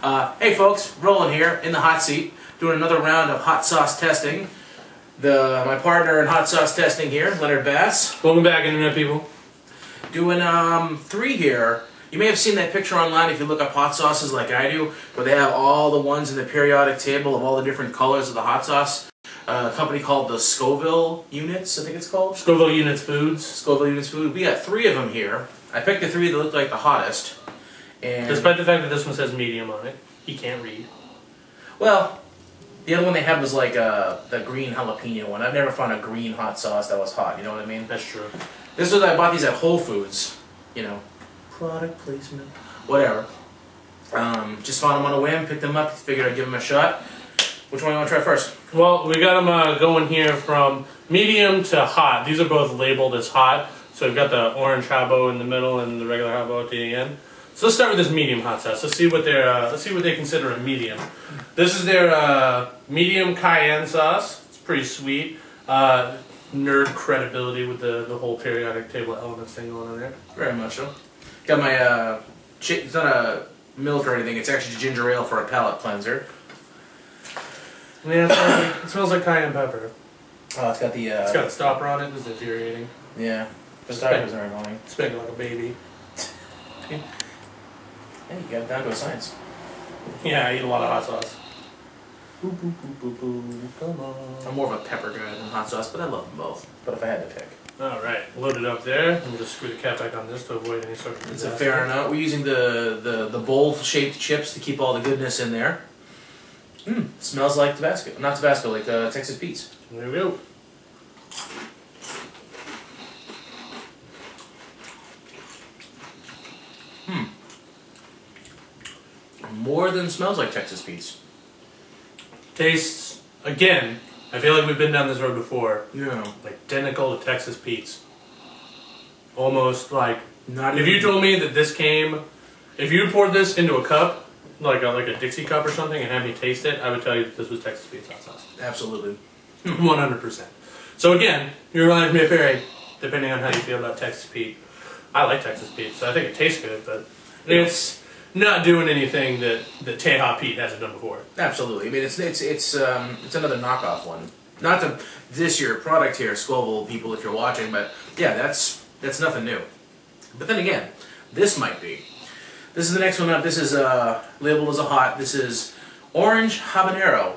Hey folks, Roland here in the hot seat, doing another round of hot sauce testing. My partner in hot sauce testing here, Leonard Bass. Welcome back, Internet people. Doing 3 here. You may have seen that picture online if you look up hot sauces like I do, where they have all the ones in the periodic table of all the different colors of the hot sauce. A company called the Scoville Units, I think it's called. Scoville Units Foods. Scoville Units Food. We got 3 of them here. I picked the 3 that looked like the hottest. And despite the fact that this one says medium on it, he can't read. Well, the other one they had was like the green jalapeno one. I've never found a green hot sauce that was hot, you know what I mean? That's true. This was, I bought these at Whole Foods, you know, product placement, whatever. Just found them on a whim, picked them up, figured I'd give them a shot. Which one do you want to try first? Well, we got them going here from medium to hot. These are both labeled as hot. So we've got the orange jabo in the middle and the regular jabo at the end. So let's start with this medium hot sauce. Let's see what they consider a medium. This is their medium cayenne sauce. It's pretty sweet. Nerd credibility with the whole periodic table elements thing going on there. Very much so. Got my it's not a milk or anything. It's actually ginger ale for a palate cleanser. Yeah, it smells like cayenne pepper. Oh, it's got the it's got a stopper on it. It's infuriating. Yeah, the stoppers are annoying. Spanking like a baby. Hey, you got it down to a science. Yeah, I eat a lot of hot sauce. Come on. I'm more of a pepper guy than hot sauce, but I love them both. But if I had to pick. Alright, load it up there. Let me just screw the cap back on this to avoid any sort of disaster. It's a fair amount. We're using the bowl-shaped chips to keep all the goodness in there. Smells like Tabasco. Not Tabasco, like Texas Pete's. There we go. More than smells like Texas Pete's. Tastes, again, I feel like we've been down this road before. Yeah. Like identical to Texas Pete's. Almost like, not if you told me that this came, if you poured this into a cup, like a Dixie cup or something, and had me taste it, I would tell you that this was Texas Pete's hot sauce. Absolutely. 100%. So again, you remind me of Harry, depending on how you feel about Texas Pete. I like Texas Pete, so I think it tastes good, but it's not doing anything that Teja Pete hasn't done before. Absolutely. I mean, it's another knockoff one. Not to diss your product here, Scoville people, if you're watching, but yeah, that's nothing new. But then again, this might be. This is the next one up. This is labeled as a hot. This is orange habanero.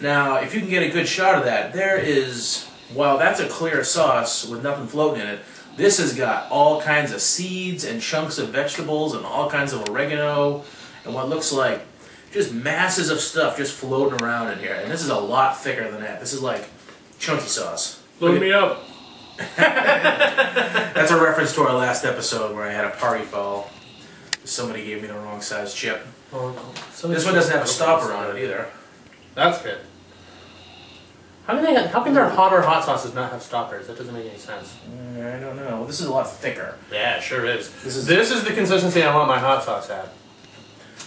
Now, if you can get a good shot of that, there is, while that's a clear sauce with nothing floating in it, this has got all kinds of seeds and chunks of vegetables and all kinds of oregano and what looks like just masses of stuff just floating around in here. And this is a lot thicker than that. This is like chunky sauce. Load me up. That's a reference to our last episode where I had a party foul. Somebody gave me the wrong size chip. Oh, no. This one doesn't have a stopper on it either. That's good. How can their hotter hot sauces not have stoppers? That doesn't make any sense. I don't know. Well, this is a lot thicker. Yeah, it sure is. This is the consistency I want my hot sauce at.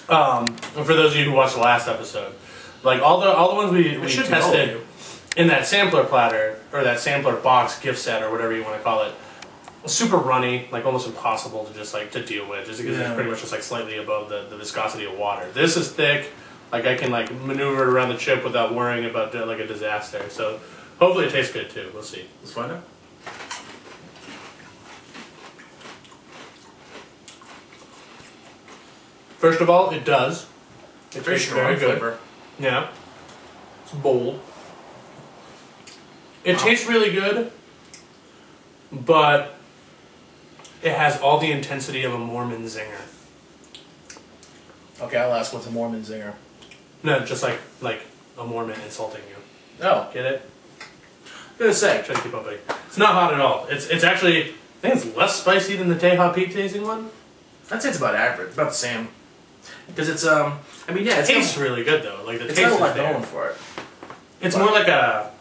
For those of you who watched the last episode, like all the ones we tested in that sampler platter or that sampler box gift set or whatever you want to call it, super runny, like almost impossible to just like to deal with, just because it's pretty much just like slightly above the viscosity of water. This is thick. Like I can like maneuver it around the chip without worrying about like a disaster. So hopefully it tastes good too. We'll see. Let's find out. First of all, it does. It's very strong flavor. Yeah. It's bold. It tastes really good, but it has all the intensity of a Mormon zinger. Okay, I'll ask what's a Mormon zinger. No, just like a Mormon insulting you. Oh. Get it? I'm gonna say. Try to keep up, buddy. It's not hot at all. It's actually, I think it's less spicy than the Teja Pete tasting one. I'd say it's about average, about the same. Because it's I mean, yeah, it tastes really good though. Like the taste got a is lot there. going for it. It's more like a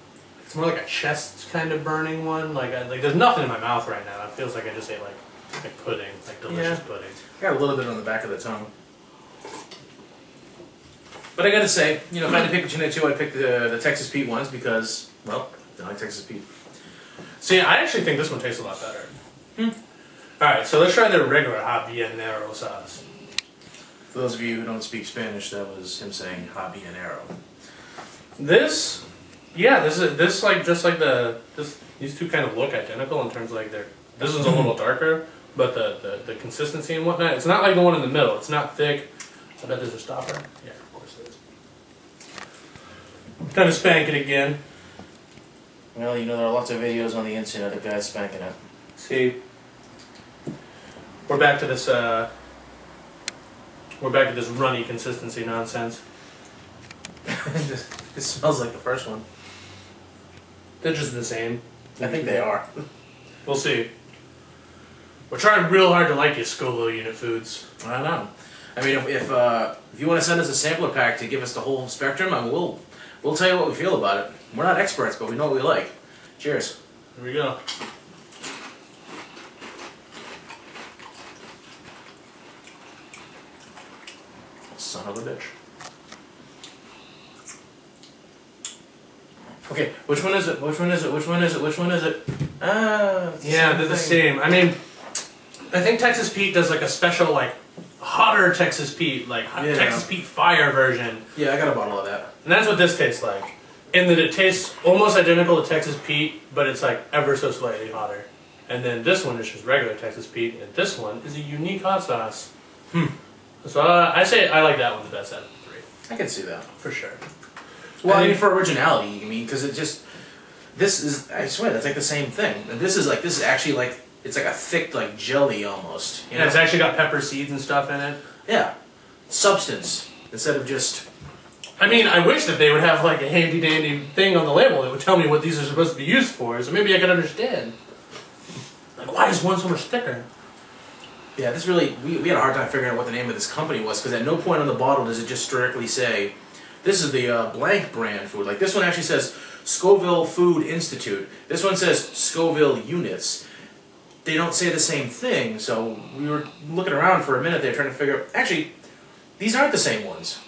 chest kind of burning one. Like there's nothing in my mouth right now. It feels like I just ate like pudding, like delicious pudding. I got a little bit on the back of the tongue. But I gotta say, you know, if I had to pick between the two, I'd pick the Texas Pete ones because, well, I like Texas Pete. See, I actually think this one tastes a lot better. Alright, so let's try the regular habanero sauce. For those of you who don't speak Spanish, that was him saying habanero. This, yeah, this like just like these two kind of look identical in terms of like this one's a little darker, but the consistency and whatnot. It's not like the one in the middle. It's not thick. I bet there's a stopper. Yeah, of course it is. Kind of spank it again. Well, you know there are lots of videos on the internet of guys spanking it. See, we're back to this. We're back to this runny consistency nonsense. It smells like the first one. They're just the same. I think they are. We'll see. We're trying real hard to like these Scoville unit foods. I don't know. I mean, if you want to send us a sampler pack to give us the whole spectrum, I mean, we'll tell you what we feel about it. We're not experts, but we know what we like. Cheers. Here we go. Son of a bitch. Okay, which one is it? Which one is it? Which one is it? Which one is it? Yeah, they're the same. I mean, I think Texas Pete does like a special, like, hotter Texas Pete, like Texas Pete Fire version. Yeah, I got a bottle of that. And that's what this tastes like. In that it tastes almost identical to Texas Pete, but it's like ever so slightly hotter. And then this one is just regular Texas Pete, and this one is a unique hot sauce. So I say I like that one the best out of the three. I can see that. For sure. Well, I mean, for originality, I mean, because it just, this is, I swear, that's like the same thing. And this is actually like, it's like a thick, like, jelly almost. You know? And it's actually got pepper seeds and stuff in it. Yeah. Substance, instead of just... I mean, I wish that they would have like a handy-dandy thing on the label that would tell me what these are supposed to be used for, so maybe I could understand. Like, why is one so much thicker? Yeah, this really, we had a hard time figuring out what the name of this company was, because at no point on the bottle does it just strictly say, this is the blank brand food. Like, this one actually says Scoville Food Institute. This one says Scoville Units. They don't say the same thing, so we were looking around for a minute there trying to figure out, actually, these aren't the same ones.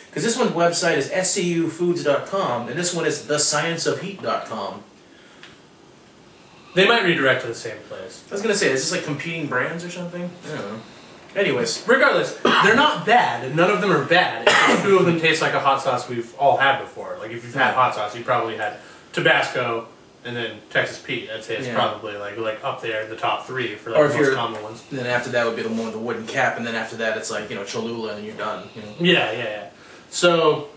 Because this one's website is scufoods.com, and this one is thescienceofheat.com. They might redirect to the same place. I was going to say, is this like competing brands or something? I don't know. Anyways. Regardless, they're not bad, and none of them are bad. It's just two of them taste like a hot sauce we've all had before. Like, if you've had hot sauce, you probably had Tabasco and then Texas Pete. I'd say it's probably like up there in the top three for like the most common ones. Then after that would be the one with the wooden cap, and then after that it's like, you know, Cholula, and you're done. You know? Yeah. So,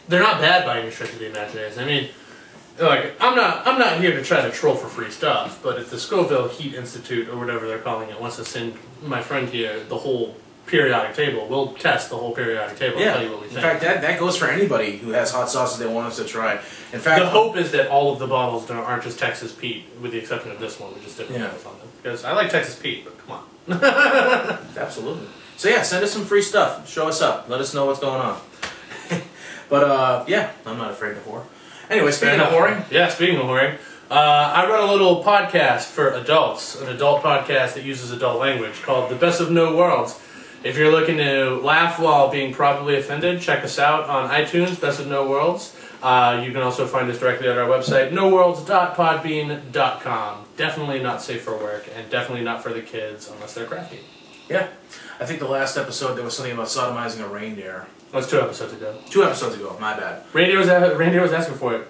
they're not bad by any stretch of the imagination. I mean, like, I'm not here to try to troll for free stuff, but if the Scoville Heat Institute, or whatever they're calling it, wants to send my friend here the whole periodic table, we'll test the whole periodic table and tell you what we think. In fact, that goes for anybody who has hot sauces they want us to try. In fact, the hope is that all of the bottles aren't just Texas Pete, with the exception of this one, with just different names on them. Because I like Texas Pete, but come on. Absolutely. So yeah, send us some free stuff. Show us up. Let us know what's going on. But yeah, I'm not afraid to whore. Anyway, speaking of whoring. Yeah, speaking of whoring. I run a little podcast for adults, an adult podcast that uses adult language called The Best of No Worlds. If you're looking to laugh while being probably offended, check us out on iTunes, Best of No Worlds. You can also find us directly at our website, noworlds.podbean.com. Definitely not safe for work, and definitely not for the kids unless they're crafty. Yeah. I think the last episode there was something about sodomizing a reindeer. That was 2 episodes ago. 2 episodes ago, my bad. Reindeer was asking for it.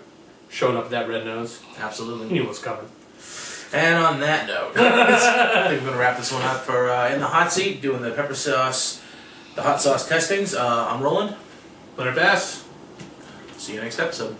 Showing up with that red nose. Absolutely. He knew what was coming. And on that note, I think we're going to wrap this one up for In the Hot Seat, doing the pepper sauce, the hot sauce testings. I'm Roland. Leonard Bass. See you next episode.